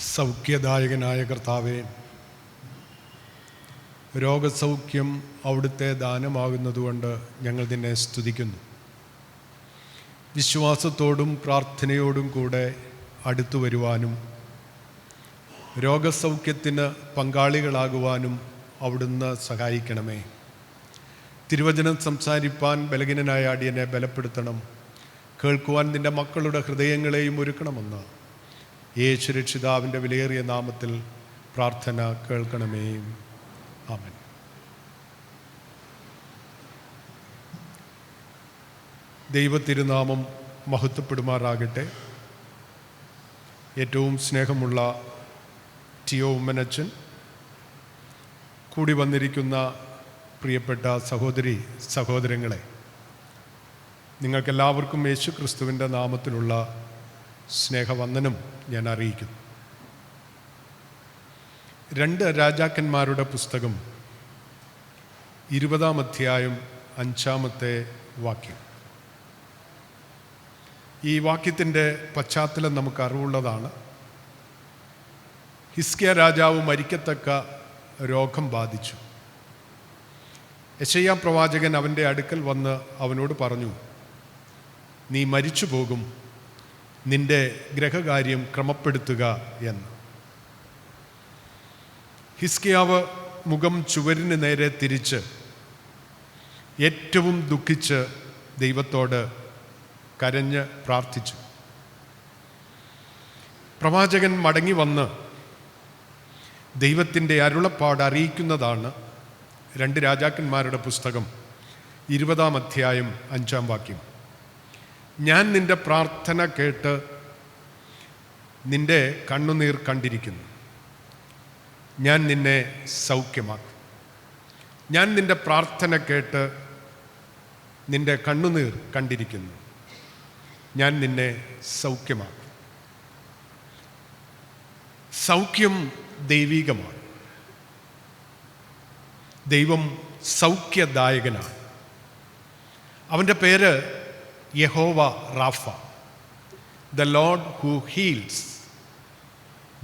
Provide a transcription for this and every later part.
സൗഖ്യദായകനായ കർത്താവേ, രോഗസൗഖ്യം അവിടുത്തെ ദാനമാകുന്നതുകൊണ്ട് ഞങ്ങൾ നിന്നെ സ്തുതിക്കുന്നു. വിശ്വാസത്തോടും പ്രാർത്ഥനയോടും കൂടെ അടുത്തു വരുവാനും രോഗസൗഖ്യത്തിന് പങ്കാളികളാകുവാനും അവിടുന്ന് സഹായിക്കണമേ. തിരുവചനം സംസാരിപ്പാൻ ബലഹീനനായ അടിയനെ ബലപ്പെടുത്തണം. കേൾക്കുവാൻ നിൻ്റെ മക്കളുടെ ഹൃദയങ്ങളെയും ഒരുക്കണമെന്ന് യേശു രക്ഷിതാവിൻ്റെ വിലയേറിയ നാമത്തിൽ പ്രാർത്ഥന കേൾക്കണമേ. ആമേൻ. ദൈവത്തിരുനാമം മഹത്വപ്പെടുമാറാകട്ടെ. ഏറ്റവും സ്നേഹമുള്ള ടിയോ ഉമ്മനച്ചൻ, കൂടി വന്നിരിക്കുന്ന പ്രിയപ്പെട്ട സഹോദരി സഹോദരങ്ങളെ, നിങ്ങൾക്കെല്ലാവർക്കും യേശു ക്രിസ്തുവിൻ്റെ നാമത്തിലുള്ള സ്നേഹവന്ദനം ഞാൻ അറിയിക്കുന്നു. 2 രാജാക്കന്മാരുടെ പുസ്തകം 20-ാം അധ്യായം 5-ാമത്തെ വാക്യം. ഈ വാക്യത്തിൻ്റെ പശ്ചാത്തലം നമുക്ക് അറിവുള്ളതാണ്. ഹിസ്കിയ രാജാവ് മരിക്കത്തക്ക രോഗം ബാധിച്ചു. യെശയ്യാ പ്രവാചകൻ അവൻ്റെ അടുക്കൽ വന്ന് അവനോട് പറഞ്ഞു, നീ മരിച്ചു പോകും, നിന്റെ ഗ്രഹകാര്യം ക്രമപ്പെടുത്തുക എന്ന്. ഹിസ്കിയാവ് മുഖം ചുവരിന് നേരെ തിരിച്ച് ഏറ്റവും ദുഃഖിച്ച് ദൈവത്തോട് കരഞ്ഞ് പ്രാർത്ഥിച്ചു. പ്രവാചകൻ മടങ്ങി വന്ന് ദൈവത്തിൻ്റെ അരുളപ്പാട് അറിയിക്കുന്നതാണ് 2 രാജാക്കന്മാരുടെ പുസ്തകം 20-ാം അധ്യായം 5-ാം വാക്യം. ഞാൻ നിന്റെ പ്രാർത്ഥന കേട്ട് നിന്റെ കണ്ണുനീർ കണ്ടിരിക്കുന്നു. ഞാൻ നിന്നെ സൗഖ്യമാക്കും. ഞാൻ നിന്റെ പ്രാർത്ഥന കേട്ട് നിന്റെ കണ്ണുനീർ കണ്ടിരിക്കുന്നു. ഞാൻ നിന്നെ സൗഖ്യമാക്കും. സൗഖ്യം ദൈവികമാണ്. ദൈവം സൗഖ്യദായകനാണ്. അവൻ്റെ പേര് യഹോവ റാഫ, the Lord who heals.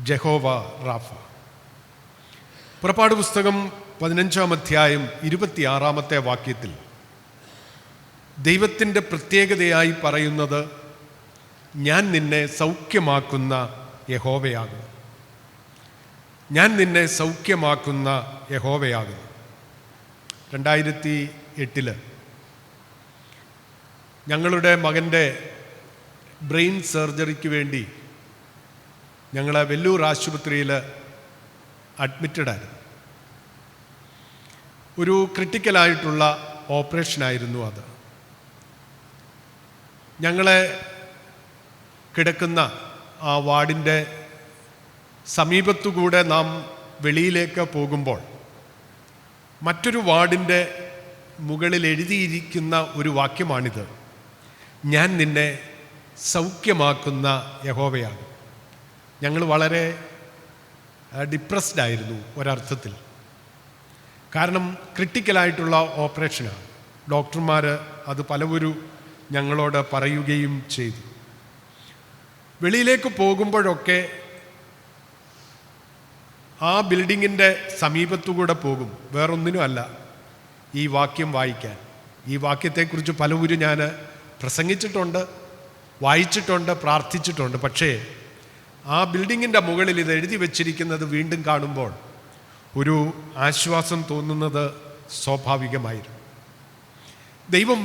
Jehovah Rapha. പുറപ്പാട് പുസ്തകം 15-ാം അധ്യായം 26-ാമത്തെ വാക്യത്തിൽ ദൈവത്തിൻ്റെ പ്രത്യേകതയായി പറയുന്നത്, ഞാൻ നിന്നെ സൗഖ്യമാക്കുന്ന യഹോവയാകുന്നു. ഞാൻ നിന്നെ സൗഖ്യമാക്കുന്ന യഹോവയാകുന്നു. 2008 ഞങ്ങളുടെ മകൻ്റെ ബ്രെയിൻ സർജറിക്ക് വേണ്ടി ഞങ്ങൾ വെല്ലൂർ ആശുപത്രിയിൽ അഡ്മിറ്റഡായിരുന്നു. ഒരു ക്രിട്ടിക്കലായിട്ടുള്ള ഓപ്പറേഷനായിരുന്നു അത്. ഞങ്ങളെ കിടക്കുന്ന ആ വാർഡിൻ്റെ സമീപത്തുകൂടെ നാം വെളിയിലേക്ക് പോകുമ്പോൾ മറ്റൊരു വാർഡിൻ്റെ മുകളിൽ എഴുതിയിരിക്കുന്ന ഒരു വാക്യമാണിത്, ഞാൻ നിന്നെ സൗഖ്യമാക്കുന്ന യഹോവയാണ്. ഞങ്ങൾ വളരെ ഡിപ്രസ്ഡ് ആയിരുന്നു ഒരർത്ഥത്തിൽ. കാരണം ക്രിട്ടിക്കലായിട്ടുള്ള ഓപ്പറേഷനാണ്. ഡോക്ടർമാർ അത് പലവരും ഞങ്ങളോട് പറയുകയും ചെയ്തു. വെളിയിലേക്ക് പോകുമ്പോഴൊക്കെ ആ ബിൽഡിങ്ങിൻ്റെ സമീപത്തുകൂടെ പോകും, വേറൊന്നിനുമല്ല, ഈ വാക്യം വായിക്കാൻ. ഈ വാക്യത്തെക്കുറിച്ച് പലവരും ഞാൻ പ്രസംഗിച്ചിട്ടുണ്ട്, വായിച്ചിട്ടുണ്ട്, പ്രാർത്ഥിച്ചിട്ടുണ്ട്. പക്ഷേ ആ ബിൽഡിങ്ങിൻ്റെ മുകളിൽ ഇത് എഴുതി വച്ചിരിക്കുന്നത് വീണ്ടും കാണുമ്പോൾ ഒരു ആശ്വാസം തോന്നുന്നത് സ്വാഭാവികമായിരുന്നു. ദൈവം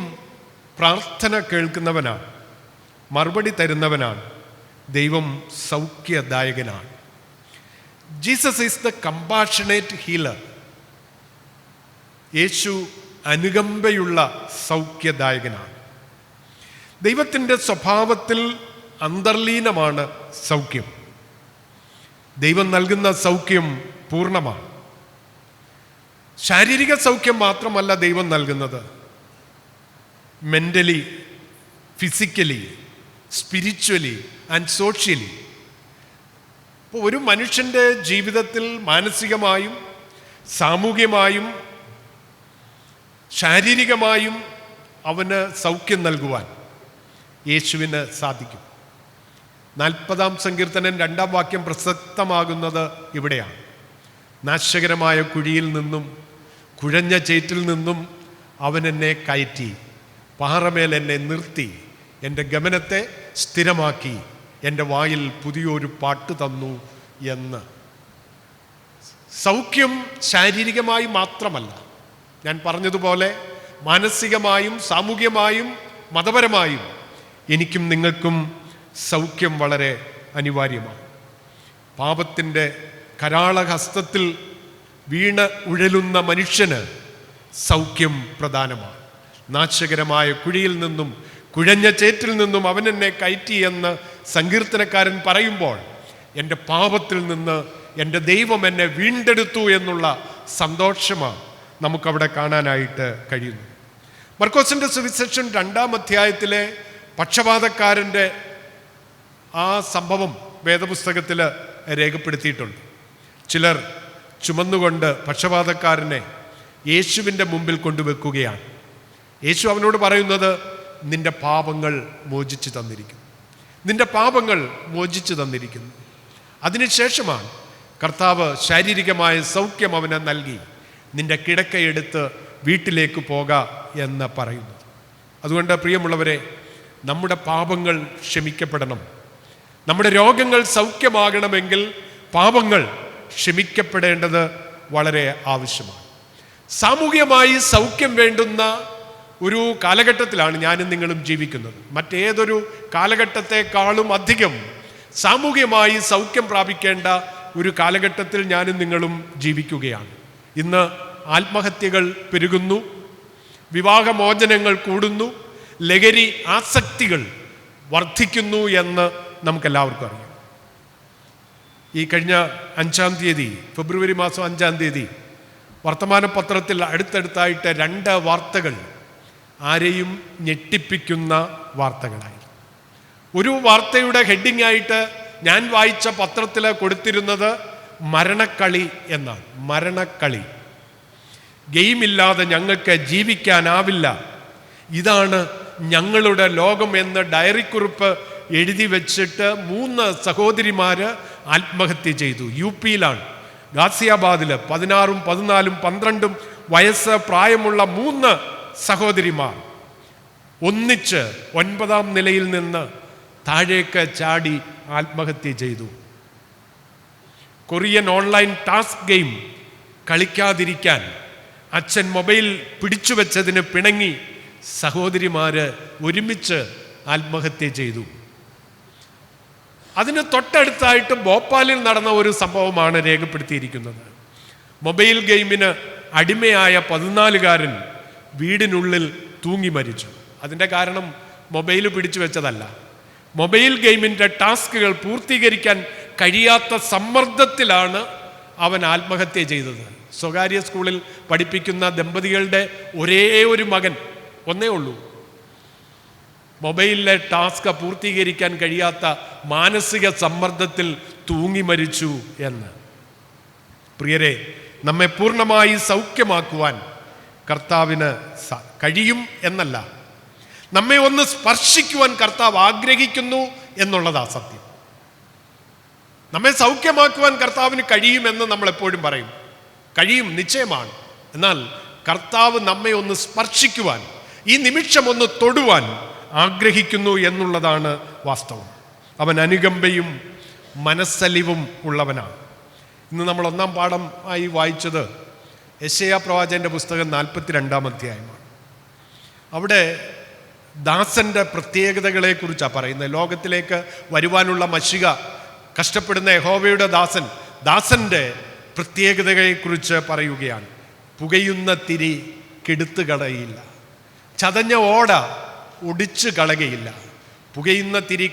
പ്രാർത്ഥന കേൾക്കുന്നവനാണ്, മറുപടി തരുന്നവനാണ്. ദൈവം സൗഖ്യദായകനാണ്. Jesus is the compassionate healer. യേശു അനുകമ്പയുള്ള സൗഖ്യദായകനാണ്. ദൈവത്തിൻ്റെ സ്വഭാവത്തിൽ അന്തർലീനമാണ് സൗഖ്യം. ദൈവം നൽകുന്ന സൗഖ്യം പൂർണ്ണമാണ്. ശാരീരിക സൗഖ്യം മാത്രമല്ല ദൈവം നൽകുന്നത്, mentally, physically, spiritually and socially. ഇപ്പോൾ ഒരു മനുഷ്യൻ്റെ ജീവിതത്തിൽ മാനസികമായും സാമൂഹികമായും ശാരീരികമായും അവന് സൗഖ്യം നൽകുവാൻ യേശുവിന് സാധിക്കും. 40-ാം സങ്കീർത്തനം 2-ാം വാക്യം പ്രസക്തമാകുന്നത് ഇവിടെയാണ്. നാശകരമായ കുഴിയിൽ നിന്നും കുഴഞ്ഞ ചേറ്റിൽ നിന്നും അവൻ എന്നെ കയറ്റി, പാറമേൽ എന്നെ നിർത്തി, എൻ്റെ ഗമനത്തെ സ്ഥിരമാക്കി, എൻ്റെ വായിൽ പുതിയൊരു പാട്ട് തന്നു എന്ന്. സൗഖ്യം ശാരീരികമായി മാത്രമല്ല, ഞാൻ പറഞ്ഞതുപോലെ മാനസികമായും സാമൂഹ്യമായും മതപരമായും എനിക്കും നിങ്ങൾക്കും സൗഖ്യം വളരെ അനിവാര്യമാണ്. പാപത്തിൻ്റെ കരാളഹസ്തത്തിൽ വീണ് ഉഴലുന്ന മനുഷ്യന് സൗഖ്യം പ്രധാനമാണ്. നാശകരമായ കുഴിയിൽ നിന്നും കുഴഞ്ഞ ചേറ്റിൽ നിന്നും അവൻ എന്നെ കയറ്റി എന്ന് സങ്കീർത്തനക്കാരൻ പറയുമ്പോൾ എൻ്റെ പാപത്തിൽ നിന്ന് എൻ്റെ ദൈവം എന്നെ വീണ്ടെടുത്തു എന്നുള്ള സന്തോഷമാണ് നമുക്കവിടെ കാണാനായിട്ട് കഴിയുന്നു. മർക്കോസിൻ്റെ സുവിശേഷം 2-ാം അധ്യായത്തിലെ പക്ഷപാതക്കാരൻ്റെ ആ സംഭവം വേദപുസ്തകത്തിൽ രേഖപ്പെടുത്തിയിട്ടുണ്ട്. ചിലർ ചുമന്നുകൊണ്ട് പക്ഷപാതക്കാരനെ യേശുവിൻ്റെ മുമ്പിൽ കൊണ്ടുവെക്കുകയാണ്. യേശു അവനോട് പറയുന്നത്, നിന്റെ പാപങ്ങൾ മോചിച്ചു തന്നിരിക്കുന്നു, നിന്റെ പാപങ്ങൾ മോചിച്ചു തന്നിരിക്കുന്നു. അതിനുശേഷമാണ് കർത്താവ് ശാരീരികമായ സൗഖ്യം അവന് നൽകി, നിന്റെ കിടക്കയെടുത്ത് വീട്ടിലേക്ക് പോക എന്ന് പറയുന്നു. അതുകൊണ്ട് പ്രിയമുള്ളവരെ, നമ്മുടെ പാപങ്ങൾ ക്ഷമിക്കപ്പെടണം. നമ്മുടെ രോഗങ്ങൾ സൗഖ്യമാകണമെങ്കിൽ പാപങ്ങൾ ക്ഷമിക്കപ്പെടേണ്ടത് വളരെ ആവശ്യമാണ്. സാമൂഹികമായി സൗഖ്യം വേണ്ടുന്ന ഒരു കാലഘട്ടത്തിലാണ് ഞാനും നിങ്ങളും ജീവിക്കുന്നത്. മറ്റേതൊരു കാലഘട്ടത്തെക്കാളും അധികം സാമൂഹികമായി സൗഖ്യം പ്രാപിക്കേണ്ട ഒരു കാലഘട്ടത്തിൽ ഞാനും നിങ്ങളും ജീവിക്കുകയാണ്. ഇന്ന് ആത്മഹത്യകൾ പെരുകുന്നു, വിവാഹമോചനങ്ങൾ കൂടുന്നു, ലഹരി ആസക്തികൾ വർദ്ധിക്കുന്നു എന്ന് നമുക്കെല്ലാവർക്കും അറിയാം. ഈ കഴിഞ്ഞ 5-ാം തീയതി, ഫെബ്രുവരി മാസം 5-ാം തീയതി വർത്തമാനപത്രത്തിൽ അടുത്തടുത്തായിട്ട് 2 വാർത്തകൾ ആരെയും ഞെട്ടിപ്പിക്കുന്ന വാർത്തകളായി. ഒരു വാർത്തയുടെ ഹെഡിങ് ആയിട്ട് ഞാൻ വായിച്ച പത്രത്തിൽ കൊടുത്തിരുന്നത് മരണക്കളി എന്നാണ്. മരണക്കളി, ഗെയിമില്ലാതെ ഞങ്ങൾക്ക് ജീവിക്കാനാവില്ല, ഇതാണ് ഞങ്ങളുടെ ലോകം എന്ന് ഡയറിക്കുറിപ്പ് എഴുതി വെച്ചിട്ട് 3 സഹോദരിമാര് ആത്മഹത്യ ചെയ്തു. UP-യിലാണ്, ഗാസിയാബാദിൽ 16, 14, 12 വയസ്സ് പ്രായമുള്ള 3 സഹോദരിമാർ ഒന്നിച്ച് 9-ാം നിലയിൽ നിന്ന് താഴേക്ക് ചാടി ആത്മഹത്യ ചെയ്തു. കൊറിയൻ ഓൺലൈൻ ടാസ്ക് ഗെയിം കളിക്കാതിരിക്കാൻ അച്ഛൻ മൊബൈൽ പിടിച്ചു വെച്ചതിന് പിണങ്ങി സഹോദരിമാര് ഒരുമിച്ച് ആത്മഹത്യ ചെയ്തു. അതിന് തൊട്ടടുത്തായിട്ട് ഭോപ്പാലിൽ നടന്ന ഒരു സംഭവമാണ് രേഖപ്പെടുത്തിയിരിക്കുന്നത്. മൊബൈൽ ഗെയിമിന് അടിമയായ 14-കാരൻ വീടിനുള്ളിൽ തൂങ്ങി മരിച്ചു. അതിൻ്റെ കാരണം മൊബൈൽ പിടിച്ചു വെച്ചതല്ല, മൊബൈൽ ഗെയിമിൻ്റെ ടാസ്കുകൾ പൂർത്തീകരിക്കാൻ കഴിയാത്ത സമ്മർദ്ദത്തിലാണ് അവൻ ആത്മഹത്യ ചെയ്തത്. സ്വകാര്യ സ്കൂളിൽ പഠിപ്പിക്കുന്ന ദമ്പതികളുടെ ഒരേ ഒരു മകൻ, ഒന്നേ ഉള്ളൂ, മൊബൈലിലെ ടാസ്ക് പൂർത്തീകരിക്കാൻ കഴിയാത്ത മാനസിക സമ്മർദ്ദത്തിൽ തൂങ്ങി മരിച്ചു എന്ന്. പ്രിയരെ, നമ്മെ പൂർണ്ണമായി സൗഖ്യമാക്കുവാൻ കർത്താവിന് കഴിയും എന്നല്ല, നമ്മെ ഒന്ന് സ്പർശിക്കുവാൻ കർത്താവ് ആഗ്രഹിക്കുന്നു എന്നുള്ളതാ സത്യം. നമ്മെ സൗഖ്യമാക്കുവാൻ കർത്താവിന് കഴിയുമെന്ന് നമ്മൾ എപ്പോഴും പറയും, കഴിയും, നിശ്ചയമാണ്. എന്നാൽ കർത്താവ് നമ്മെ ഒന്ന് സ്പർശിക്കുവാൻ, ഈ നിമിഷം ഒന്ന് തൊടുവാൻ ആഗ്രഹിക്കുന്നു എന്നുള്ളതാണ് വാസ്തവം. അവൻ അനുകമ്പയും മനസ്സലിവും ഉള്ളവനാണ്. ഇന്ന് നമ്മൾ 1-ാം പാഠം ആയി വായിച്ചത് യെശയ്യാ പ്രവാചകന്റെ പുസ്തകം 42-ാം അധ്യായമാണ്. അവിടെ ദാസന്റെ പ്രത്യേകതകളെ കുറിച്ചാണ് പറയുന്നത്. ലോകത്തിലേക്ക് വരുവാനുള്ള മശിക കഷ്ടപ്പെടുന്ന യഹോവയുടെ ദാസന്റെ പ്രത്യേകതകളെക്കുറിച്ച് പറയുകയാണ്. പുകയുന്ന തിരി കെടുത്തു കളയില്ല, ചതഞ്ഞ ഓട ഒടിച്ചു കളകയില്ല. പുകയുന്ന തിരി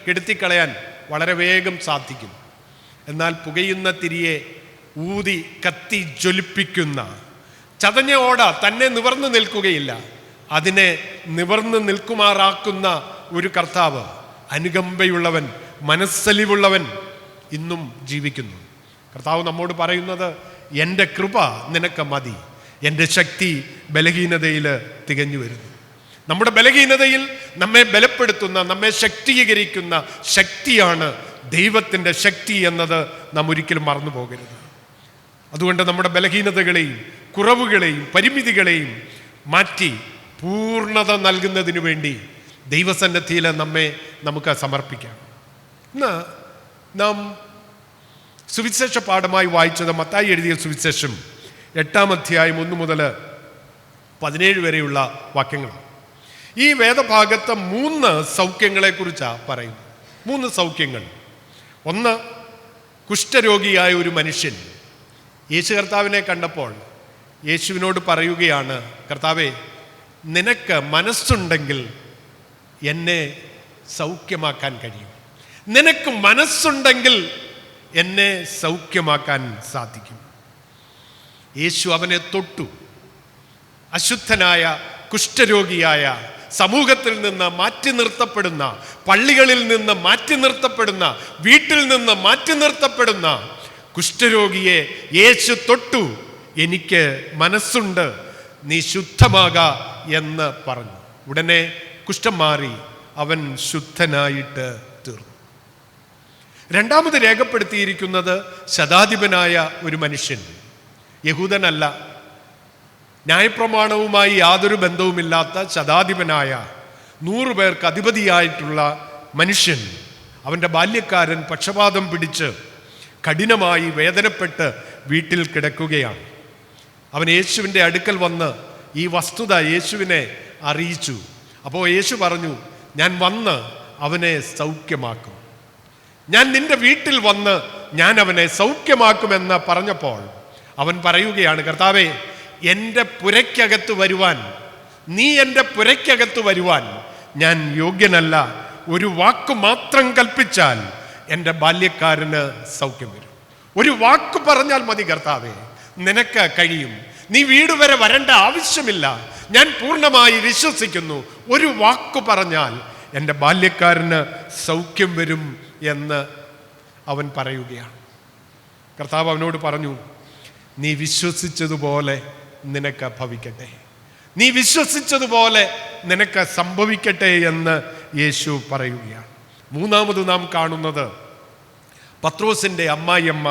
കെടുത്തിക്കളയാൻ വളരെ വേഗം സാധിക്കും. എന്നാൽ പുകയുന്ന തിരിയെ ഊതി കത്തി ജ്വലിപ്പിക്കുന്ന ചതഞ്ഞ ഓട തന്നെ നിവർന്നു നിൽക്കുകയില്ല, അതിനെ നിവർന്നു നിൽക്കുമാറാക്കുന്ന ഒരു കർത്താവ്, അനുകമ്പയുള്ളവൻ, മനസ്സലിവുള്ളവൻ ഇന്നും ജീവിക്കുന്നു. കർത്താവ് നമ്മോട് പറയുന്നത്, എൻ്റെ കൃപ നിനക്ക് മതി, എൻ്റെ ശക്തി ബലഹീനതയിൽ തികഞ്ഞു വരുന്നു. നമ്മുടെ ബലഹീനതയിൽ നമ്മെ ബലപ്പെടുത്തുന്ന, നമ്മെ ശക്തീകരിക്കുന്ന ശക്തിയാണ് ദൈവത്തിൻ്റെ ശക്തി എന്നത് നാം ഒരിക്കലും മറന്നു പോകരുത്. അതുകൊണ്ട് നമ്മുടെ ബലഹീനതകളെയും കുറവുകളെയും പരിമിതികളെയും മാറ്റി പൂർണ്ണത നൽകുന്നതിന് വേണ്ടി ദൈവസന്നിധിയിൽ നമുക്ക് സമർപ്പിക്കാം. ഇന്ന് നാം സുവിശേഷ പാഠമായി വായിച്ചത് മത്തായി എഴുതിയ സുവിശേഷം 8-ാം അധ്യായം 1 മുതൽ 17 വരെയുള്ള വാക്യങ്ങളാണ്. ഈ വേദഭാഗത്ത് 3 സൗഖ്യങ്ങളെക്കുറിച്ചാണ് പറയുന്നത്. 3 സൗഖ്യങ്ങൾ. ഒന്ന്, കുഷ്ഠരോഗിയായ ഒരു മനുഷ്യൻ യേശു കർത്താവിനെ കണ്ടപ്പോൾ യേശുവിനോട് പറയുകയാണ്, കർത്താവേ, നിനക്ക് മനസ്സുണ്ടെങ്കിൽ എന്നെ സൗഖ്യമാക്കാൻ കഴിയും. നിനക്ക് മനസ്സുണ്ടെങ്കിൽ എന്നെ സൗഖ്യമാക്കാൻ സാധിക്കും. യേശു അവനെ തൊട്ടു. അശുദ്ധനായ, കുഷ്ഠരോഗിയായ, സമൂഹത്തിൽ നിന്ന് മാറ്റി നിർത്തപ്പെടുന്ന, പള്ളികളിൽ നിന്ന് മാറ്റി നിർത്തപ്പെടുന്ന, വീട്ടിൽ നിന്ന് മാറ്റി നിർത്തപ്പെടുന്ന കുഷ്ഠരോഗിയെ യേശു തൊട്ടു. എനിക്ക് മനസ്സുണ്ട്, നീ ശുദ്ധമാക എന്ന് പറഞ്ഞു. ഉടനെ കുഷ്ഠം മാറി, അവൻ ശുദ്ധനായിട്ട് തീർന്നു. രണ്ടാമത് രേഖപ്പെടുത്തിയിരിക്കുന്നത് ശതാധിപനായ ഒരു മനുഷ്യൻ, യഹൂദനല്ല, ന്യായപ്രമാണവുമായി യാതൊരു ബന്ധവുമില്ലാത്ത ശതാധിപനായ 100 പേർക്ക് അധിപതിയായിട്ടുള്ള മനുഷ്യൻ. അവൻ്റെ ബാല്യക്കാരൻ പക്ഷപാതം പിടിച്ച് കഠിനമായി വേദനപ്പെട്ട് വീട്ടിൽ കിടക്കുകയാണ്. അവൻ യേശുവിൻ്റെ അടുക്കൽ വന്ന് ഈ വസ്തുത യേശുവിനെ അറിയിച്ചു. അപ്പോൾ യേശു പറഞ്ഞു, ഞാൻ വന്ന് അവനെ സൗഖ്യമാക്കും. ഞാൻ നിന്റെ വീട്ടിൽ വന്ന് ഞാൻ അവനെ സൗഖ്യമാക്കുമെന്ന് പറഞ്ഞപ്പോൾ അവൻ പറയുകയാണ്, കർത്താവേ, എൻ്റെ പുരയ്ക്കകത്ത് വരുവാൻ, നീ എൻ്റെ പുരയ്ക്കകത്ത് വരുവാൻ ഞാൻ യോഗ്യനല്ല. ഒരു വാക്ക് മാത്രം കൽപ്പിച്ചാൽ എൻ്റെ ബാല്യക്കാരന് സൗഖ്യം വരും. ഒരു വാക്ക് പറഞ്ഞാൽ മതി കർത്താവേ, നിനക്ക് കഴിയും. നീ വീട് വരെ വരേണ്ട ആവശ്യമില്ല. ഞാൻ പൂർണ്ണമായി വിശ്വസിക്കുന്നു. ഒരു വാക്ക് പറഞ്ഞാൽ എൻ്റെ ബാല്യക്കാരന് സൗഖ്യം വരും എന്ന് അവൻ പറയുകയാണ്. കർത്താവ് അവനോട് പറഞ്ഞു, നീ വിശ്വസിച്ചതുപോലെ നിനക്ക് ഭവിക്കട്ടെ, നീ വിശ്വസിച്ചതുപോലെ നിനക്ക് സംഭവിക്കട്ടെ എന്ന് യേശു പറയുകയാണ്. മൂന്നാമത് നാം കാണുന്നത് പത്രോസിൻ്റെ അമ്മായിയമ്മ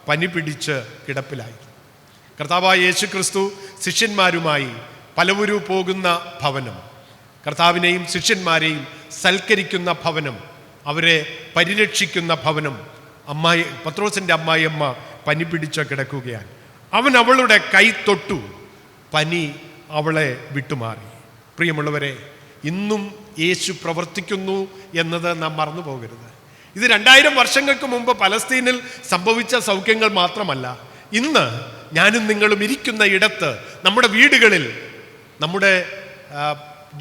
പനി പിടിച്ച് കിടപ്പിലായി. കർത്താവായ യേശു ക്രിസ്തു ശിഷ്യന്മാരുമായി പലവരും പോകുന്ന ഭവനം, കർത്താവിനെയും ശിഷ്യന്മാരെയും സൽക്കരിക്കുന്ന ഭവനം, അവരെ പരിരക്ഷിക്കുന്ന ഭവനം, പത്രോസിൻ്റെ അമ്മായിയമ്മ പനി പിടിച്ച് കിടക്കുകയാണ്. അവൻ അവളുടെ കൈ തൊട്ടു, പനി അവളെ വിട്ടുമാറി. പ്രിയമുള്ളവരെ, ഇന്നും യേശു പ്രവർത്തിക്കുന്നു എന്നത് നാം മറന്നു പോകരുത്. ഇത് 2000 വർഷങ്ങൾക്ക് മുമ്പ് പലസ്തീനിൽ സംഭവിച്ച സൗഖ്യങ്ങൾ മാത്രമല്ല. ഇന്ന് ഞാനും നിങ്ങളും ഇരിക്കുന്ന ഇടത്ത്, നമ്മുടെ വീടുകളിൽ, നമ്മുടെ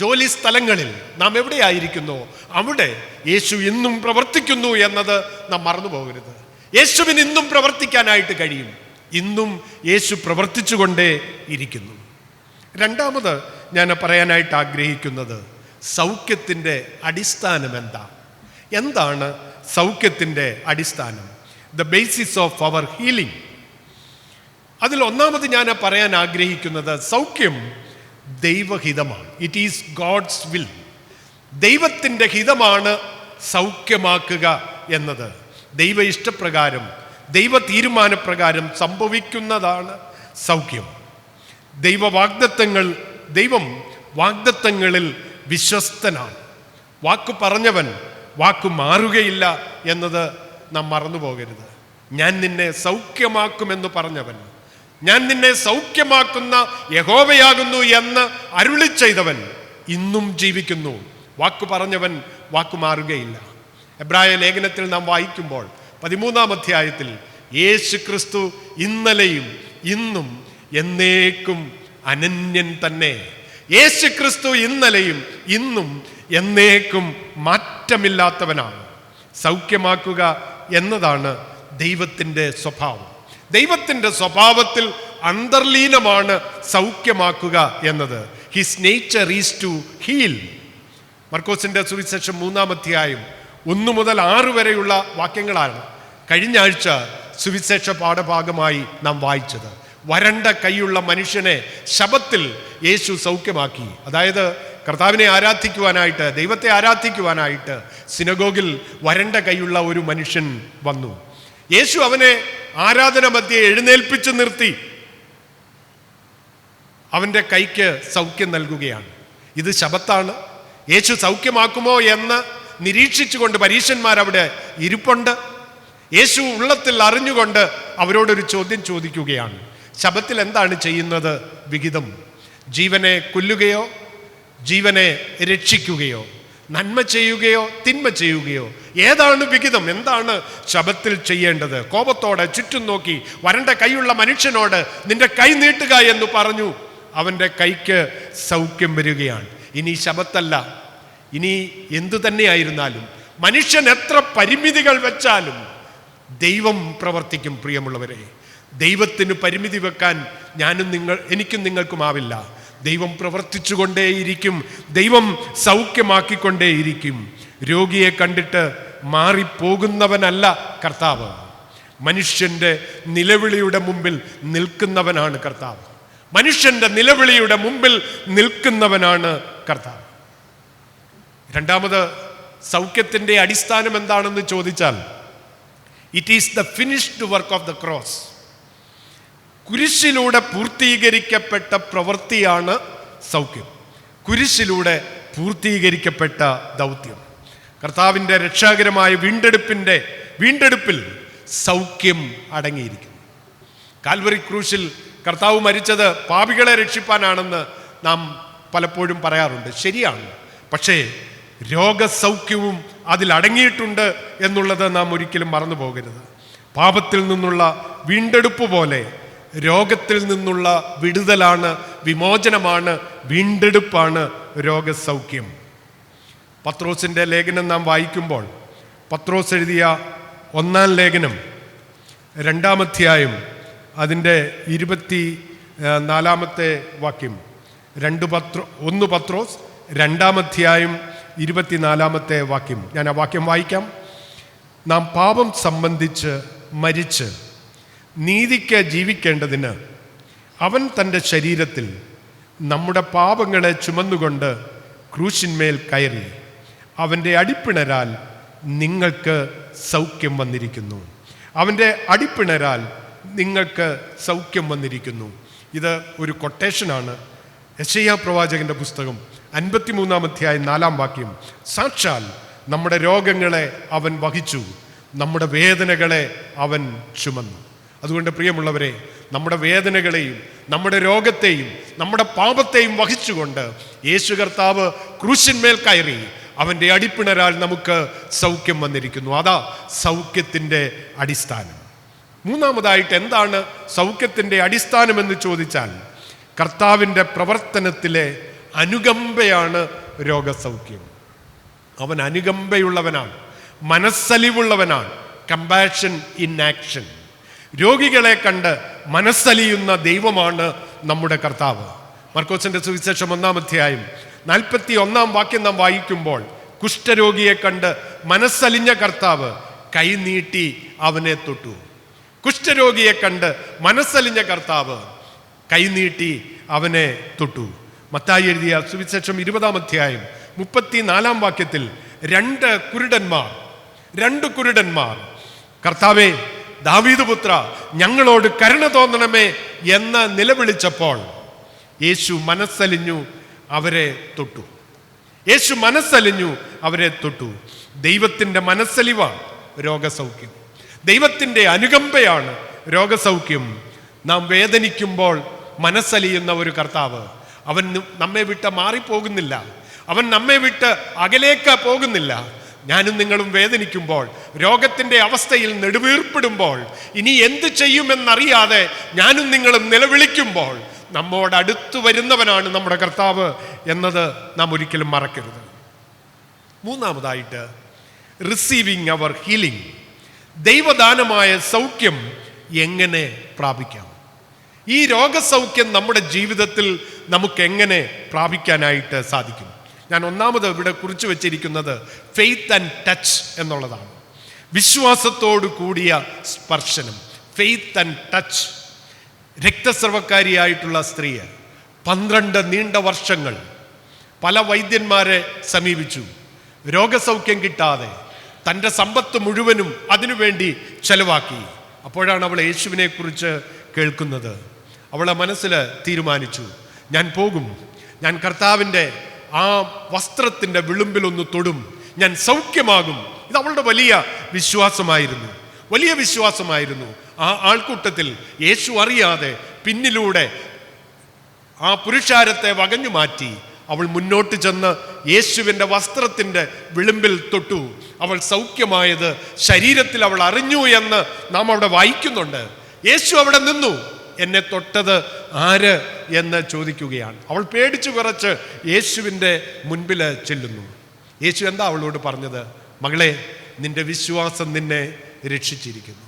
ജോലി സ്ഥലങ്ങളിൽ, നാം എവിടെയായിരിക്കുന്നോ അവിടെ യേശു ഇന്നും പ്രവർത്തിക്കുന്നു എന്നത് നാം മറന്നു പോകരുത്. യേശുവിന് ഇന്നും പ്രവർത്തിക്കാനായിട്ട് കഴിയും. ഇന്നും യേശു പ്രവർത്തിച്ചുകൊണ്ടേ ഇരിക്കുന്നു. രണ്ടാമത് ഞാൻ പറയാനായിട്ട് ആഗ്രഹിക്കുന്നത് സൗഖ്യത്തിൻ്റെ അടിസ്ഥാനം എന്താണ് സൗഖ്യത്തിൻ്റെ അടിസ്ഥാനം? The basis of our healing. അതിൽ ഒന്നാമത് ഞാൻ പറയാൻ ആഗ്രഹിക്കുന്നത് സൗഖ്യം ദൈവഹിതമാണ്. It is God's will. ദൈവത്തിൻ്റെ ഹിതമാണ് സൗഖ്യമാക്കുക എന്നത്. ദൈവ ഇഷ്ടപ്രകാരം, ദൈവ തീരുമാനപ്രകാരം സംഭവിക്കുന്നതാണ് സൗഖ്യം. ദൈവം വാഗ്ദത്തങ്ങളിൽ വിശ്വസ്തനാണ്. വാക്ക് പറഞ്ഞവൻ വാക്ക് മാറുകയില്ല എന്നത് നാം മറന്നു പോകരുത്. ഞാൻ നിന്നെ സൗഖ്യമാക്കുമെന്ന് പറഞ്ഞവൻ, ഞാൻ നിന്നെ സൗഖ്യമാക്കുന്ന യഹോവയാകുന്നു എന്ന് അരുളി ചെയ്തവൻ ഇന്നും ജീവിക്കുന്നു. വാക്ക് പറഞ്ഞവൻ വാക്ക് മാറുകയില്ല. എബ്രായ ലേഖനത്തിൽ നാം വായിക്കുമ്പോൾ 13-ാം അധ്യായത്തിൽ യേശു ക്രിസ്തു ഇന്നലെയും ഇന്നും എന്നേക്കും അനന്യൻ തന്നെ. യേശു ക്രിസ്തു ഇന്നലെയും ഇന്നും എന്നേക്കും മാറ്റമില്ലാത്തവനാണ്. സൗഖ്യമാക്കുക എന്നതാണ് ദൈവത്തിൻ്റെ സ്വഭാവം. ദൈവത്തിൻ്റെ സ്വഭാവത്തിൽ അന്തർലീനമാണ് സൗഖ്യമാക്കുക എന്നത്. His nature is to heal. മർക്കോസിൻ്റെ സുവിശേഷം 3-ാം അധ്യായം 1 മുതൽ 6 വരെയുള്ള വാക്യങ്ങളാണ് കഴിഞ്ഞ ആഴ്ച സുവിശേഷ പാഠഭാഗമായി നാം വായിച്ചത്. വരണ്ട കൈയുള്ള മനുഷ്യനെ ശബത്തിൽ യേശു സൗഖ്യമാക്കി. അതായത് കർത്താവിനെ ആരാധിക്കുവാനായിട്ട്, ദൈവത്തെ ആരാധിക്കുവാനായിട്ട് സിനഗോഗിൽ വരണ്ട കൈയുള്ള ഒരു മനുഷ്യൻ വന്നു. യേശു അവനെ ആരാധന മധ്യേ എഴുന്നേൽപ്പിച്ചു നിർത്തി അവൻ്റെ കൈക്ക് സൗഖ്യം നൽകുകയാണ്. ഇത് ശബത്താണ്. യേശു സൗഖ്യമാക്കുമോ എന്ന് നിരീക്ഷിച്ചുകൊണ്ട് പരീശന്മാരവിടെ ഇരിപ്പുണ്ട്. യേശു ഉള്ളത്തിൽ അറിഞ്ഞുകൊണ്ട് അവരോടൊരു ചോദ്യം ചോദിക്കുകയാണ്. ശബത്തിൽ എന്താണ് ചെയ്യുന്നത് വിഹിതം? ജീവനെ കൊല്ലുകയോ ജീവനെ രക്ഷിക്കുകയോ, നന്മ ചെയ്യുകയോ തിന്മ ചെയ്യുകയോ? ഏതാണ് വിഹിതം? എന്താണ് ശബത്തിൽ ചെയ്യേണ്ടത്? കോപത്തോടെ ചുറ്റും നോക്കി വരണ്ട കൈയുള്ള മനുഷ്യനോട് നിന്റെ കൈ നീട്ടുക എന്ന് പറഞ്ഞു. അവൻ്റെ കൈക്ക് സൗഖ്യം വരികയാണ്. ഇനി ശബത്തല്ല, ഇനി എന്തു തന്നെയായിരുന്നാലും, മനുഷ്യൻ എത്ര പരിമിതികൾ വെച്ചാലും ദൈവം പ്രവർത്തിക്കും. പ്രിയമുള്ളവരെ, ദൈവത്തിന് പരിമിതി വെക്കാൻ എനിക്കും നിങ്ങൾക്കുമാവില്ല. ദൈവം പ്രവർത്തിച്ചുകൊണ്ടേയിരിക്കും. ദൈവം സൗഖ്യമാക്കിക്കൊണ്ടേയിരിക്കും. രോഗിയെ കണ്ടിട്ട് മാറിപ്പോകുന്നവനല്ല കർത്താവ്. മനുഷ്യൻ്റെ നിലവിളിയുടെ മുമ്പിൽ നിൽക്കുന്നവനാണ് കർത്താവ്. മനുഷ്യൻ്റെ നിലവിളിയുടെ മുമ്പിൽ നിൽക്കുന്നവനാണ് കർത്താവ്. രണ്ടാമത്, സൗഖ്യത്തിൻ്റെ അടിസ്ഥാനം എന്താണെന്ന് ചോദിച്ചാൽ, it is the finished work of the cross. കുരിശിലൂടെ പൂർത്തീകരിക്കപ്പെട്ട പ്രവൃത്തിയാണ് സൗഖ്യം. കുരിശിലൂടെ പൂർത്തീകരിക്കപ്പെട്ട ദൗത്യം. കർത്താവിൻ്റെ രക്ഷാകരമായ വീണ്ടെടുപ്പിൽ സൗഖ്യം അടങ്ങിയിരിക്കുന്നു. കാൽവറി ക്രൂശിൽ കർത്താവ് മരിച്ചത് പാപികളെ രക്ഷിപ്പാനാണെന്ന് നാം പലപ്പോഴും പറയാറുണ്ട്. ശരിയാണ്. പക്ഷേ രോഗസൗഖ്യവും അതിൽ അടങ്ങിയിട്ടുണ്ട് എന്നുള്ളത് നാം ഒരിക്കലും മറന്നു പോകരുത്. പാപത്തിൽ നിന്നുള്ള വീണ്ടെടുപ്പ് പോലെ രോഗത്തിൽ നിന്നുള്ള വിടുതലാണ്, വിമോചനമാണ്, വീണ്ടെടുപ്പാണ് രോഗസൗഖ്യം. പത്രോസിൻ്റെ ലേഖനം നാം വായിക്കുമ്പോൾ, പത്രോസ് എഴുതിയ 1-ാം ലേഖനം 2-ാം അധ്യായം അതിൻ്റെ 24-ാമത്തെ വാക്യം, 1 പത്രോസ് 2-ാം അധ്യായം 24-ാമത്തെ വാക്യം. ഞാൻ ആ വാക്യം വായിക്കാം. നാം പാപം സംബന്ധിച്ച് മരിച്ച് നീതിക്ക് ജീവിക്കേണ്ടതിന് അവൻ തൻ്റെ ശരീരത്തിൽ നമ്മുടെ പാപങ്ങളെ ചുമന്നുകൊണ്ട് ക്രൂശിന്മേൽ കയറി അവൻ്റെ അടിപ്പിണരാൽ നിങ്ങൾക്ക് സൗഖ്യം വന്നിരിക്കുന്നു. അവൻ്റെ അടിപ്പിണരാൽ നിങ്ങൾക്ക് സൗഖ്യം വന്നിരിക്കുന്നു. ഇത് ഒരു കൊട്ടേഷനാണ്. യെശയ്യാ പ്രവാചകന്റെ പുസ്തകം 53-ാം അധ്യായം 4-ാം വാക്യം. സാക്ഷാൽ നമ്മുടെ രോഗങ്ങളെ അവൻ വഹിച്ചു, നമ്മുടെ വേദനകളെ അവൻ ചുമന്നു. അതുകൊണ്ട് പ്രിയമുള്ളവരെ, നമ്മുടെ വേദനകളെയും നമ്മുടെ രോഗത്തെയും നമ്മുടെ പാപത്തെയും വഹിച്ചുകൊണ്ട് യേശു കർത്താവ് ക്രൂശിന്മേൽ കയറി അവൻ്റെ അടിപ്പിണരാൽ നമുക്ക് സൗഖ്യം വന്നിരിക്കുന്നു. അതാ സൗഖ്യത്തിൻ്റെ അടിസ്ഥാനം. മൂന്നാമതായിട്ട് എന്താണ് സൗഖ്യത്തിൻ്റെ അടിസ്ഥാനമെന്ന് ചോദിച്ചാൽ, കർത്താവിൻ്റെ പ്രവർത്തനത്തിലെ അനുകമ്പയാണ് രോഗസൗഖ്യം. അവൻ അനുകമ്പയുള്ളവനാണ്, മനസ്സലിവുള്ളവനാണ്. Compassion in action. രോഗികളെ കണ്ട് മനസ്സലിയുന്ന ദൈവമാണ് നമ്മുടെ കർത്താവ്. മർക്കോസിന്റെ സുവിശേഷം 1-ാം അധ്യായം 41-ാം വാക്യം നാം വായിക്കുമ്പോൾ, കുഷ്ഠരോഗിയെ കണ്ട് മനസ്സലിഞ്ഞ കർത്താവ് കൈനീട്ടി അവനെ തൊട്ടു. കുഷ്ഠരോഗിയെ കണ്ട് മനസ്സലിഞ്ഞ കർത്താവ് കൈനീട്ടി അവനെ തൊട്ടു. മത്തായി എഴുതിയ സുവിശേഷം 20-ാം അധ്യായം 34-ാം വാക്യത്തിൽ 2 കുരുടന്മാർ കർത്താവേ, ദാവീദ് പുത്ര, ഞങ്ങളോട് കരുണ തോന്നണമേ എന്ന് നിലവിളിച്ചപ്പോൾ യേശു മനസ്സലിഞ്ഞു അവരെ തൊട്ടു. ദൈവത്തിൻ്റെ മനസ്സലിവാണ് രോഗസൗഖ്യം. ദൈവത്തിൻ്റെ അനുകമ്പയാണ് രോഗസൗഖ്യം. നാം വേദനിക്കുമ്പോൾ മനസ്സലിയുന്ന ഒരു കർത്താവ്, അവൻ നമ്മെ വിട്ട് മാറിപ്പോകുന്നില്ല, അവൻ നമ്മെ വിട്ട് അകലേക്ക് പോകുന്നില്ല. ഞാനും നിങ്ങളും വേദനിക്കുമ്പോൾ, രോഗത്തിൻ്റെ അവസ്ഥയിൽ നെടുവീർപ്പിടുമ്പോൾ, ഇനി എന്ത് ചെയ്യുമെന്നറിയാതെ ഞാനും നിങ്ങളും നിലവിളിക്കുമ്പോൾ നമ്മോട് അടുത്തു വരുന്നവനാണ് നമ്മുടെ കർത്താവ് എന്നത് നാം ഒരിക്കലും മറക്കരുത്. മൂന്നാമതായിട്ട്, റിസീവിങ് അവർ ഹീലിംഗ്. ദൈവദാനമായ സൗഖ്യം എങ്ങനെ പ്രാപിക്കാം? ഈ രോഗസൗഖ്യം നമ്മുടെ ജീവിതത്തിൽ നമുക്ക് എങ്ങനെ പ്രാപിക്കാനായിട്ട് സാധിക്കും? ഞാൻ ഒന്നാമത് ഇവിടെ കുറിച്ച് വെച്ചിരിക്കുന്നത് ഫെയ്ത്ത് ആൻഡ് ടച്ച് എന്നുള്ളതാണ്. വിശ്വാസത്തോടു കൂടിയ സ്പർശനം, ഫെയ്ത്ത് ആൻഡ് ടച്ച്. രക്തസ്രവക്കാരിയായിട്ടുള്ള സ്ത്രീ 12 നീണ്ട വർഷങ്ങൾ പല വൈദ്യന്മാരെ സമീപിച്ചു. രോഗസൗഖ്യം കിട്ടാതെ തൻ്റെ സമ്പത്ത് മുഴുവനും അതിനുവേണ്ടി ചെലവാക്കി. അപ്പോഴാണ് അവൾ യേശുവിനെ കുറിച്ച് കേൾക്കുന്നത്. അവളെ മനസ്സിൽ തീരുമാനിച്ചു, ഞാൻ പോകും, ഞാൻ കർത്താവിൻ്റെ ആ വസ്ത്രത്തിൻ്റെ വിളുമ്പിലൊന്ന് തൊടും, ഞാൻ സൗഖ്യമാകും. ഇത് അവളുടെ വലിയ വിശ്വാസമായിരുന്നു. ആ ആൾക്കൂട്ടത്തിൽ യേശു അറിയാതെ പിന്നിലൂടെ ആ പുരുഷാരത്തെ വകഞ്ഞു മാറ്റി അവൾ മുന്നോട്ട് ചെന്ന് യേശുവിൻ്റെ വസ്ത്രത്തിൻ്റെ വിളുമ്പിൽ തൊട്ടു. അവൾ സൗഖ്യമായത് ശരീരത്തിൽ അവൾ അറിഞ്ഞു എന്ന് നാം അവിടെ വായിക്കുന്നുണ്ട്. യേശു അവിടെ നിന്നു. എന്നെ തൊട്ടത് ആര് എന്ന് ചോദിക്കുകയാണ്. അവൾ പേടിച്ചു വിറച്ച് യേശുവിൻ്റെ മുൻപിൽ ചെല്ലുന്നു. യേശു എന്താ അവളോട് പറഞ്ഞത്? മകളെ, നിന്റെ വിശ്വാസം നിന്നെ രക്ഷിച്ചിരിക്കുന്നു.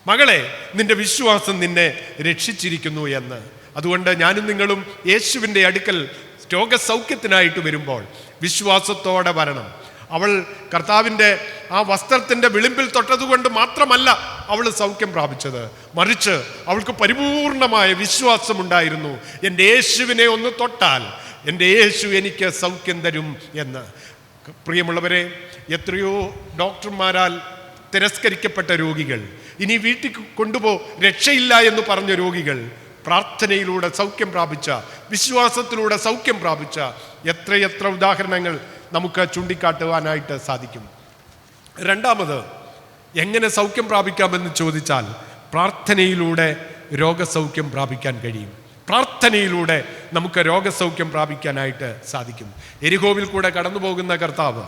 മകളെ, നിന്റെ വിശ്വാസം നിന്നെ രക്ഷിച്ചിരിക്കുന്നു എന്ന്. അതുകൊണ്ട് ഞാനും നിങ്ങളും യേശുവിൻ്റെ അടുക്കൽ രോഗസൗഖ്യത്തിനായിട്ട് വരുമ്പോൾ വിശ്വാസത്തോടെ വരണം. അവൾ കർത്താവിൻ്റെ ആ വസ്ത്രത്തിൻ്റെ വിളിമ്പിൽ തൊട്ടതുകൊണ്ട് മാത്രമല്ല അവൾ സൗഖ്യം പ്രാപിച്ചത്, മറിച്ച് അവൾക്ക് പരിപൂർണമായ വിശ്വാസമുണ്ടായിരുന്നു. എൻ്റെ യേശുവിനെ ഒന്ന് തൊട്ടാൽ എൻ്റെ യേശു എനിക്ക് സൗഖ്യം തരും എന്ന്. പ്രിയമുള്ളവരെ, എത്രയോ ഡോക്ടർമാരാൽ തിരസ്കരിക്കപ്പെട്ട രോഗികൾ, ഇനി വീട്ടിൽ കൊണ്ടുപോ, രക്ഷയില്ല എന്ന് പറഞ്ഞ രോഗികൾ, പ്രാർത്ഥനയിലൂടെ സൗഖ്യം പ്രാപിച്ച, വിശ്വാസത്തിലൂടെ സൗഖ്യം പ്രാപിച്ച എത്രയെത്ര ഉദാഹരണങ്ങൾ നമുക്ക് ചൂണ്ടിക്കാട്ടുവാനായിട്ട് സാധിക്കും. രണ്ടാമത്, എങ്ങനെ സൗഖ്യം പ്രാപിക്കാമെന്ന് ചോദിച്ചാൽ പ്രാർത്ഥനയിലൂടെ രോഗസൗഖ്യം പ്രാപിക്കാൻ കഴിയും. പ്രാർത്ഥനയിലൂടെ നമുക്ക് രോഗസൗഖ്യം പ്രാപിക്കാനായിട്ട് സാധിക്കും. എരിഹോവിൽ കൂടെ കടന്നു പോകുന്ന കർത്താവ്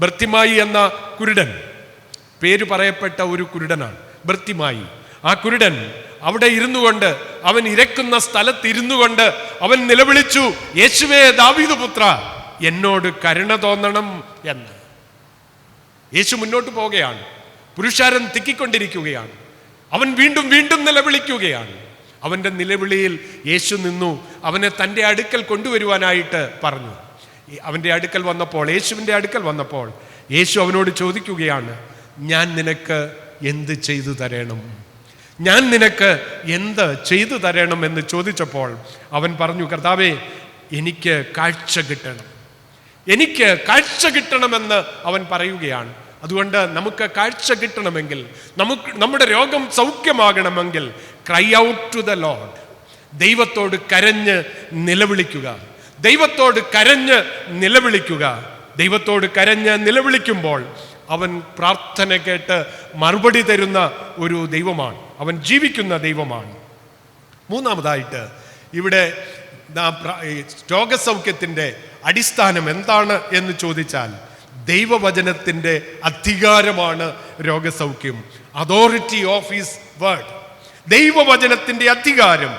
ബർത്തിമായി എന്ന കുരുടൻ, പേര് പറയപ്പെട്ട ഒരു കുരുടനാണ് ബർത്തിമായി. ആ കുരുടൻ അവിടെ ഇരുന്നു കൊണ്ട്, അവൻ ഇരക്കുന്ന സ്ഥലത്ത് ഇരുന്നു കൊണ്ട് അവൻ നിലവിളിച്ചു, യേശുവേ ദാവീദ് പുത്ര, എന്നോട് കരുണ തോന്നണം എന്ന്. യേശു മുന്നോട്ട് പോവുകയാണ്. പുരുഷാരം തിക്കിക്കൊണ്ടിരിക്കുകയാണ്. അവൻ വീണ്ടും വീണ്ടും നിലവിളിക്കുകയാണ്. അവൻ്റെ നിലവിളിയിൽ യേശു നിന്നു. അവനെ തൻ്റെ അടുക്കൽ കൊണ്ടുവരുവാനായിട്ട് പറഞ്ഞു. അവൻ്റെ അടുക്കൽ വന്നപ്പോൾ, യേശുവിൻ്റെ അടുക്കൽ വന്നപ്പോൾ യേശു അവനോട് ചോദിക്കുകയാണ്, ഞാൻ നിനക്ക് എന്ത് ചെയ്തു തരണം? ഞാൻ നിനക്ക് എന്ത് ചെയ്തു തരണം എന്ന് ചോദിച്ചപ്പോൾ അവൻ പറഞ്ഞു, കർത്താവേ, എനിക്ക് കാഴ്ച കിട്ടണം, എനിക്ക് കാഴ്ച കിട്ടണമെന്ന് അവൻ പറയുകയാണ്. അതുകൊണ്ട് നമുക്ക് കാഴ്ച കിട്ടണമെങ്കിൽ, നമ്മുടെ രോഗം സൗഖ്യമാകണമെങ്കിൽ cry out to the Lord. ദൈവത്തോട് കരഞ്ഞ് നിലവിളിക്കുക. ദൈവത്തോട് കരഞ്ഞ് നിലവിളിക്കുക. ദൈവത്തോട് കരഞ്ഞ് നിലവിളിക്കുമ്പോൾ അവൻ പ്രാർത്ഥന കേട്ട് മറുപടി തരുന്ന ഒരു ദൈവമാണ്. അവൻ ജീവിക്കുന്ന ദൈവമാണ്. മൂന്നാമതായിട്ട് ഇവിടെ രോഗസൗഖ്യത്തിൻ്റെ അടിസ്ഥാനം എന്താണ് എന്ന് ചോദിച്ചാൽ ദൈവവചനത്തിൻ്റെ അധികാരമാണ് രോഗസൗഖ്യം. Authority of his word. ദൈവവചനത്തിൻ്റെ അധികാരം.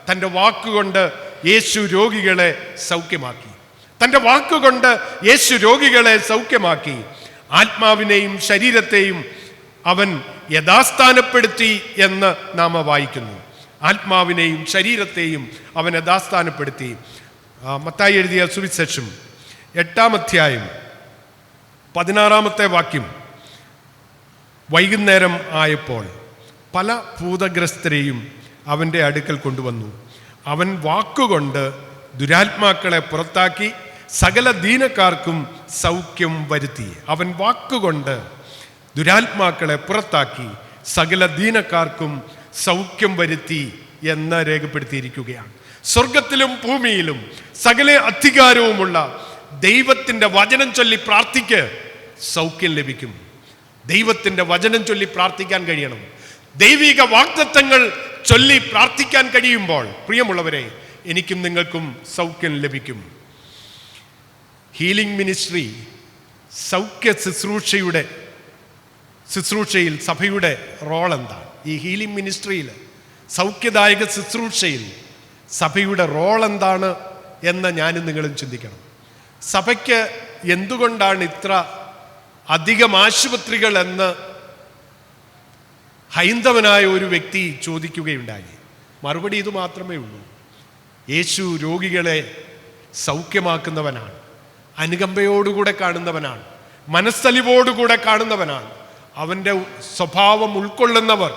തൻ്റെ വാക്കുകൊണ്ട് യേശു രോഗികളെ സൗഖ്യമാക്കി. തൻ്റെ വാക്കുകൊണ്ട് യേശു രോഗികളെ സൗഖ്യമാക്കി. ആത്മാവിനെയും ശരീരത്തെയും അവൻ യഥാസ്ഥാനപ്പെടുത്തി എന്ന് നാം വായിക്കുന്നു. ആത്മാവിനെയും ശരീരത്തെയും അവൻ യഥാസ്ഥാനപ്പെടുത്തി. മത്തായി എഴുതിയ സുവിശേഷം 8-ാം അധ്യായം 16-ാമത്തെ വാക്യം. വൈകുന്നേരം ആയപ്പോൾ പല ഭൂതഗ്രസ്തരെയും അവൻ്റെ അടുക്കൽ കൊണ്ടുവന്നു. അവൻ വാക്കുകൊണ്ട് ദുരാത്മാക്കളെ പുറത്താക്കി സകല ദീനക്കാർക്കും സൗഖ്യം വരുത്തി. അവൻ വാക്കുകൊണ്ട് ദുരാത്മാക്കളെ പുറത്താക്കി സകല ദീനക്കാർക്കും സൗഖ്യം വരുത്തി എന്ന് രേഖപ്പെടുത്തിയിരിക്കുകയാണ്. സ്വർഗത്തിലും ഭൂമിയിലും സകല അധികാരവുമുള്ള ദൈവത്തിൻ്റെ വചനം ചൊല്ലി പ്രാർത്ഥിക്ക്, സൗഖ്യം ലഭിക്കും. ദൈവത്തിൻ്റെ വചനം ചൊല്ലി പ്രാർത്ഥിക്കാൻ കഴിയണം. ദൈവിക വാഗ്ദത്തങ്ങൾ ചൊല്ലി പ്രാർത്ഥിക്കാൻ കഴിയുമ്പോൾ പ്രിയമുള്ളവരെ, എനിക്കും നിങ്ങൾക്കും സൗഖ്യം ലഭിക്കും. ഹീലിംഗ് മിനിസ്ട്രി, സൗഖ്യ ശുശ്രൂഷയിൽ സഭയുടെ റോൾ എന്താണ്? ഈ ഹീലിംഗ് മിനിസ്ട്രിയിൽ, സൗഖ്യദായക ശുശ്രൂഷയിൽ സഭയുടെ റോൾ എന്താണ് എന്ന് ഞാനും നിങ്ങളും ചിന്തിക്കണം. സഭയ്ക്ക് എന്തുകൊണ്ടാണ് ഇത്ര അധികം ആശുപത്രികൾ എന്ന് ഹൈന്ദവനായ ഒരു വ്യക്തി ചോദിക്കുകയുണ്ടായി. മറുപടി ഇത് മാത്രമേ ഉള്ളൂ. യേശു രോഗികളെ സൗഖ്യമാക്കുന്നവനാണ്, അനുകമ്പയോടുകൂടെ കാണുന്നവനാണ്, മനസ്സലിവോടുകൂടെ കാണുന്നവനാണ്. അവൻ്റെ സ്വഭാവം ഉൾക്കൊള്ളുന്നവർ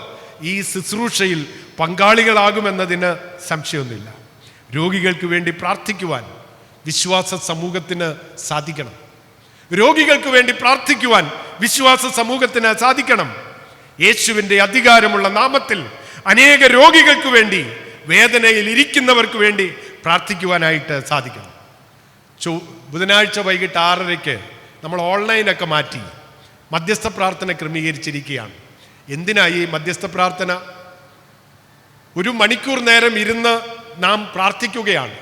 ഈ ശുശ്രൂഷയിൽ പങ്കാളികളാകുമെന്നതിന് സംശയമൊന്നുമില്ല. രോഗികൾക്ക് വേണ്ടി പ്രാർത്ഥിക്കുവാൻ, വിശ്വാസ സമൂഹത്തിന് സാധിക്കണം. രോഗികൾക്ക് വേണ്ടി പ്രാർത്ഥിക്കുവാൻ വിശ്വാസ സമൂഹത്തിന് സാധിക്കണം. യേശുവിൻ്റെ അധികാരമുള്ള നാമത്തിൽ അനേക രോഗികൾക്ക് വേണ്ടി, വേദനയിൽ ഇരിക്കുന്നവർക്ക് വേണ്ടി പ്രാർത്ഥിക്കുവാനായിട്ട് സാധിക്കണം. ബുധനാഴ്ച വൈകിട്ട് 6:30 നമ്മൾ ഓൺലൈനൊക്കെ മാറ്റി മധ്യസ്ഥ പ്രാർത്ഥന ക്രമീകരിച്ചിരിക്കുകയാണ്. എന്തിനായി മധ്യസ്ഥ പ്രാർത്ഥന? 1 മണിക്കൂർ നേരം ഇരുന്ന് നാം പ്രാർത്ഥിക്കുകയാണ്.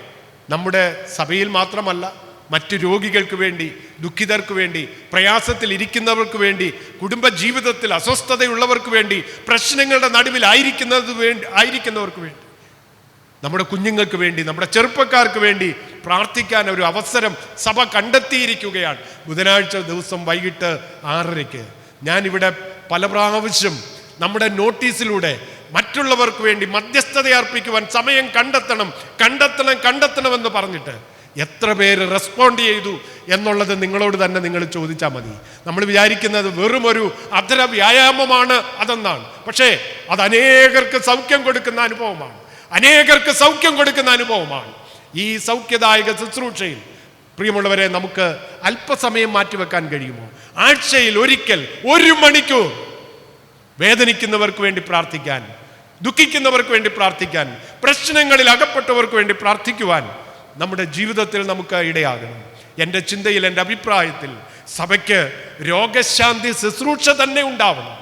നമ്മുടെ സഭയിൽ മാത്രമല്ല, മറ്റു രോഗികൾക്ക് വേണ്ടി, ദുഃഖിതർക്ക് വേണ്ടി, പ്രയാസത്തിൽ ഇരിക്കുന്നവർക്ക് വേണ്ടി, കുടുംബ ജീവിതത്തിൽ അസ്വസ്ഥതയുള്ളവർക്ക് വേണ്ടി, പ്രശ്നങ്ങളുടെ നടുവിൽ ആയിരിക്കുന്നവർക്ക് വേണ്ടി, നമ്മുടെ കുഞ്ഞുങ്ങൾക്ക് വേണ്ടി, നമ്മുടെ ചെറുപ്പക്കാർക്ക് വേണ്ടി പ്രാർത്ഥിക്കാൻ ഒരു അവസരം സഭ കണ്ടെത്തിയിരിക്കുകയാണ്. ബുധനാഴ്ച ദിവസം വൈകിട്ട് 6:30 ഞാനിവിടെ പല പ്രാവശ്യം നമ്മുടെ നോട്ടീസിലൂടെ മറ്റുള്ളവർക്ക് വേണ്ടി മധ്യസ്ഥത അർപ്പിക്കുവാൻ സമയം കണ്ടെത്തണമെന്ന് പറഞ്ഞിട്ട് എത്ര പേര് റെസ്പോണ്ട് ചെയ്തു എന്നുള്ളത് നിങ്ങളോട് തന്നെ നിങ്ങൾ ചോദിച്ചാൽ മതി. നമ്മൾ വിചാരിക്കുന്നത് വെറും ഒരു അധര വ്യായാമമാണ് അതെന്നാണ്. പക്ഷേ അത് അനേകർക്ക് സൗഖ്യം കൊടുക്കുന്ന അനുഭവമാണ്. ഈ സൗഖ്യദായക ശുശ്രൂഷയിൽ പ്രിയമുള്ളവരെ, നമുക്ക് അല്പസമയം മാറ്റിവെക്കാൻ കഴിയുമോ? ആഴ്ചയിൽ ഒരിക്കൽ 1 മണിക്കൂർ വേദനിക്കുന്നവർക്ക് വേണ്ടി പ്രാർത്ഥിക്കാൻ, ദുഃഖിക്കുന്നവർക്ക് വേണ്ടി പ്രാർത്ഥിക്കാൻ, പ്രശ്നങ്ങളിൽ അകപ്പെട്ടവർക്ക് വേണ്ടി പ്രാർത്ഥിക്കുവാൻ നമ്മുടെ ജീവിതത്തിൽ നമുക്ക് ഇടയാകണം. എൻ്റെ ചിന്തയിൽ, എൻ്റെ അഭിപ്രായത്തിൽ സഭയ്ക്ക് രോഗശാന്തി ശുശ്രൂഷ തന്നെ ഉണ്ടാവണം.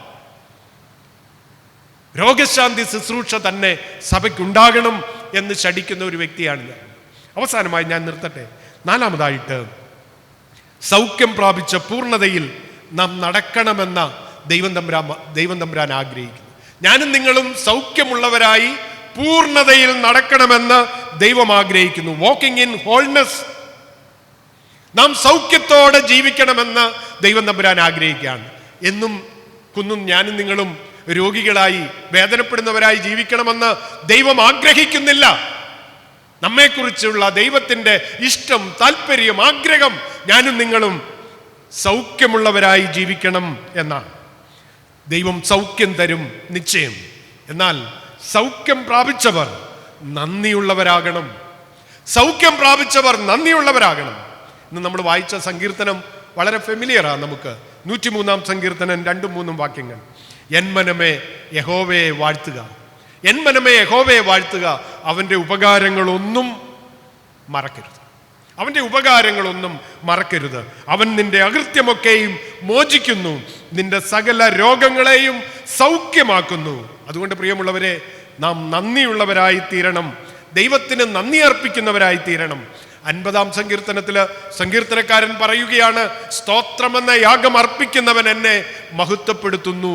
രോഗശാന്തി ശുശ്രൂഷ തന്നെ സഭയ്ക്കുണ്ടാകണം എന്ന് ശഠിക്കുന്ന ഒരു വ്യക്തിയാണ് ഞാൻ. അവസാനമായി ഞാൻ നിർത്തട്ടെ. 4-ാമതായിട്ട്, സൗഖ്യം പ്രാപിച്ച പൂർണ്ണതയിൽ നാം നടക്കണമെന്ന ദൈവം തമ്പുരാൻ ആഗ്രഹിക്കുന്നു. ഞാനും നിങ്ങളും സൗഖ്യമുള്ളവരായി പൂർണ്ണതയിൽ നടക്കണമെന്ന് ദൈവം ആഗ്രഹിക്കുന്നു. Walking in holiness. നാം സൗഖ്യത്തോടെ ജീവിക്കണമെന്ന് ദൈവം തമ്പുരാൻ ആഗ്രഹിക്കുകയാണ്. എന്നും കുന്നും ഞാനും നിങ്ങളും രോഗികളായി, വേദനപ്പെടുന്നവരായി ജീവിക്കണമെന്ന് ദൈവം ആഗ്രഹിക്കുന്നില്ല. നമ്മെക്കുറിച്ചുള്ള ദൈവത്തിൻ്റെ ഇഷ്ടം, താല്പര്യം, ആഗ്രഹം ഞാനും നിങ്ങളും സൗഖ്യമുള്ളവരായി ജീവിക്കണം എന്നാണ്. ദൈവം സൗഖ്യം തരും നിശ്ചയം. എന്നാൽ സൗഖ്യം പ്രാപിച്ചവർ നന്ദിയുള്ളവരാകണം. ഇന്ന് നമ്മൾ വായിച്ച സങ്കീർത്തനം വളരെ ഫെമിലിയറാണ് നമുക്ക്. 103-ാം സങ്കീർത്തനം 2-3 വാക്യങ്ങൾ. എൻ മനമേ യഹോവയെ വാഴ്ത്തുക, അവൻ്റെ ഉപകാരങ്ങളൊന്നും മറക്കരുത്. അവൻ നിന്റെ അകൃത്യമൊക്കെയും മോചിക്കുന്നു, നിന്റെ സകല രോഗങ്ങളെയും സൗഖ്യമാക്കുന്നു. അതുകൊണ്ട് പ്രിയമുള്ളവരെ, നാം നന്ദിയുള്ളവരായി തീരണം. ദൈവത്തിന് നന്ദി അർപ്പിക്കുന്നവരായി തീരണം. 50-ാം സങ്കീർത്തനത്തില് സങ്കീർത്തനക്കാരൻ പറയുകയാണ്, സ്തോത്രമെന്ന യാഗം അർപ്പിക്കുന്നവൻ എന്നെ മഹത്വപ്പെടുത്തുന്നു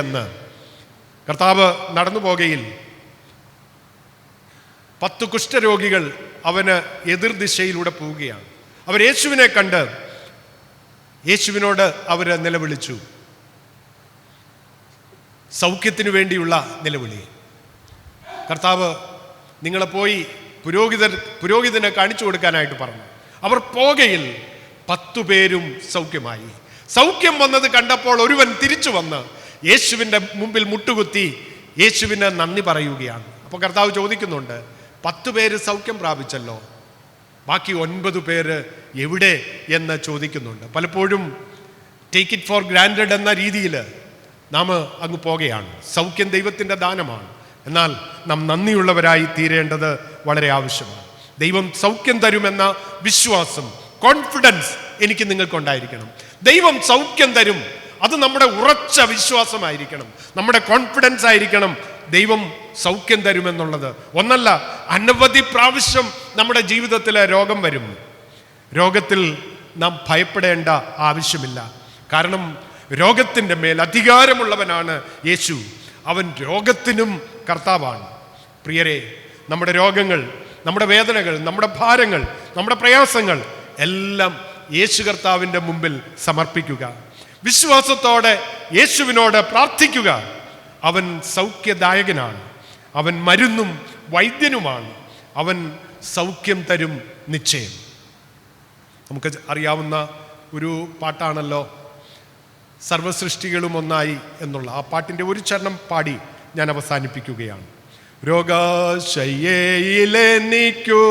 എന്ന്. കർത്താവ് നടന്നു പോകയിൽ 10 കുഷ്ഠരോഗികൾ അവന് എതിർദിശയിലൂടെ പോവുകയാണ്. അവർ യേശുവിനെ കണ്ട് യേശുവിനോട് അവർ നിലവിളിച്ചു. സൗഖ്യത്തിനു വേണ്ടിയുള്ള നിലവിളി. കർത്താവ് നിങ്ങളെ പോയി പുരോഹിതനെ കാണിച്ചു കൊടുക്കാനായിട്ട് പറഞ്ഞു. അവർ പോകയിൽ 10 പേരും സൗഖ്യമായി. സൗഖ്യം വന്നത് കണ്ടപ്പോൾ ഒരുവൻ തിരിച്ചു വന്ന് യേശുവിൻ്റെ മുമ്പിൽ മുട്ടുകുത്തി യേശുവിന് നന്ദി പറയുകയാണ്. അപ്പോൾ കർത്താവ് ചോദിക്കുന്നുണ്ട്, 10 പേര് സൗഖ്യം പ്രാപിച്ചല്ലോ, ബാക്കി 9 പേര് എവിടെ എന്ന് ചോദിക്കുന്നുണ്ട്. പലപ്പോഴും ടേക്ക് ഇറ്റ് ഫോർ ഗ്രാൻഡഡ് എന്ന രീതിയിൽ നാം അങ്ങ് പോകുകയാണ്. സൗഖ്യം ദൈവത്തിൻ്റെ ദാനമാണ്. എന്നാൽ നാം നന്ദിയുള്ളവരായി തീരേണ്ടത് വളരെ ആവശ്യമാണ്. ദൈവം സൗഖ്യം തരുമെന്ന വിശ്വാസം, കോൺഫിഡൻസ് എനിക്ക് നിങ്ങൾക്കുണ്ടായിരിക്കണം. ദൈവം സൗഖ്യം തരും, അത് നമ്മുടെ ഉറച്ച വിശ്വാസമായിരിക്കണം, നമ്മുടെ കോൺഫിഡൻസ് ആയിരിക്കണം. ദൈവം സൗഖ്യം തരുമെന്നുള്ളത് ഒന്നല്ല, അനവധി പ്രാവശ്യം നമ്മുടെ ജീവിതത്തിൽ രോഗം വരും. രോഗത്തിൽ നാം ഭയപ്പെടേണ്ട ആവശ്യമില്ല. കാരണം രോഗത്തിൻ്റെ മേൽ അധികാരമുള്ളവനാണ് യേശു. അവൻ രോഗത്തിനും കർത്താവാണ്. പ്രിയരെ, നമ്മുടെ രോഗങ്ങൾ, നമ്മുടെ വേദനകൾ, നമ്മുടെ ഭാരങ്ങൾ, നമ്മുടെ പ്രയാസങ്ങൾ എല്ലാം യേശു കർത്താവിൻ്റെ മുമ്പിൽ സമർപ്പിക്കുക. വിശ്വാസത്തോടെ യേശുവിനോട് പ്രാർത്ഥിക്കുക. അവൻ സൗഖ്യദായകനാണ്, അവൻ മരുന്നും വൈദ്യനുമാണ്, അവൻ സൗഖ്യം തരും നിശ്ചയം. നമുക്ക് അറിയാവുന്ന ഒരു പാട്ടാണല്ലോ സർവസൃഷ്ടികളും ഒന്നായി എന്നുള്ള. ആ പാട്ടിൻ്റെ ഒരു ചരണം പാടി ഞാൻ അവസാനിപ്പിക്കുകയാണ്. രോഗശയ്യയിലെനിക്കു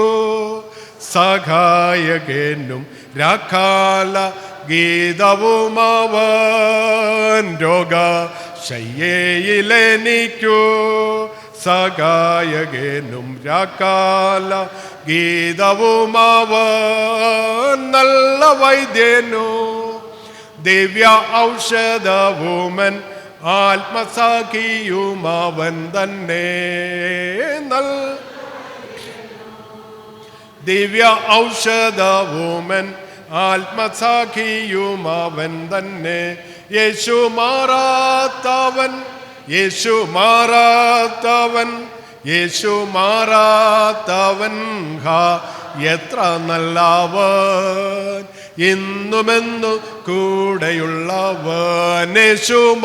സഹായകനും രാക്കാല ഗീതവുമവൻ. രോഗശയ്യയിലെനിക്കു സഹായകനും രാക്കാല ഗീതവുമവൻ. നല്ല വൈദ്യനു ദിവ്യ ഔഷധവുമൻ ആത്മസഖിയുമവൻ തന്നെ. ദിവ്യ ഔഷധവുമൻ ആത്മസഖിയുമവൻ തന്നെ. യേശു മാറാത്തവൻ, യേശു മാറാത്തവൻ, യേശു മാറാത്തവൻ. ഹാ എത്ര നല്ലവൻ, ഇന്നുമെന്നു കൂടെയുള്ളവൻ. യേശു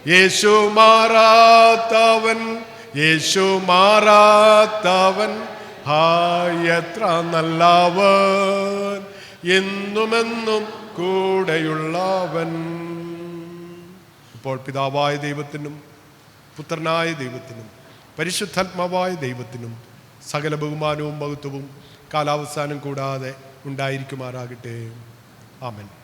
യേശു മാറാത്തവൻ, യേശു മാറാത്തവൻ. ഹാ എത്ര നല്ലവൻ, എന്നുമെന്നും കൂടെയുള്ളവൻ. ഇപ്പോൾ പിതാവായ ദൈവത്തിനും പുത്രനായ ദൈവത്തിനും പരിശുദ്ധാത്മാവായ ദൈവത്തിനും സകല ബഹുമാനവും മഹത്വവും കാലാവസാനം കൂടാതെ ഉണ്ടായിരിക്കുമാറാകട്ടെ. ആമേൻ.